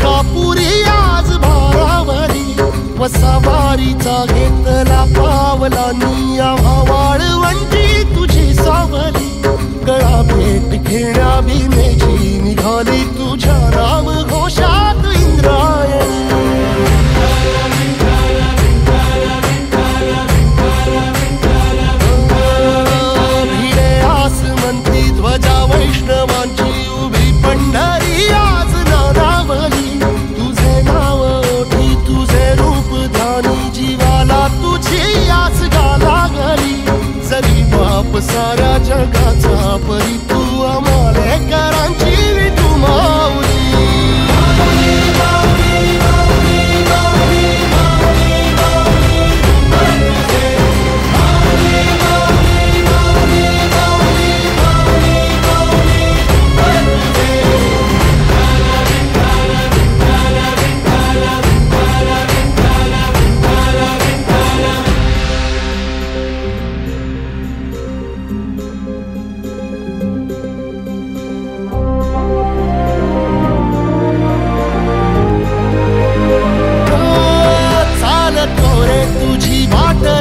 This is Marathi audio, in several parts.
मलकापुरी आज भारावरी वसावारीचा घेतला पावला निया वाळवंटी तुझी सावली गळा भेट घेण्या भीमेची निघाली तुझ्या नाम घोषात इंद्रायणी भिडे आसमंती ध्वजा वैष्णवांची उभी पंढरी आज नानावली तुझे नाव ओठी तुझे रूप ध्यानी जीवाला तुझी आस लागली जरी बाप साऱ्या जगाचा परी तू आमालेकरांची विठू माऊली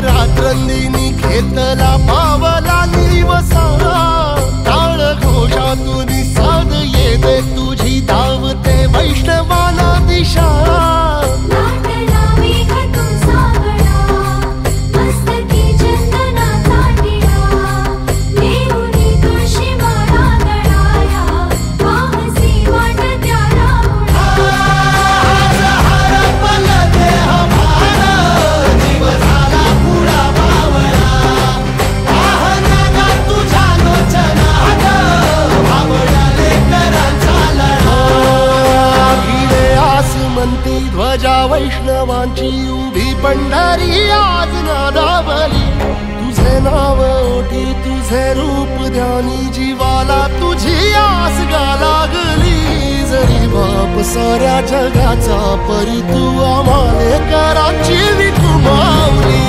रात्रंदिनी घेतला पावला निवसा टाळ घोषातून साध येते तुझी धावते वैष्णवाला दिशा ध्वजा वैष्णवांची उभी पंढरी आज नादावली तुझे नाव ओठी तुझे रूप ध्यानी जीवाला तुझी आस लागली जरी बाप साऱ्या जगाचा परी तू आमालेकरांची विठू माऊली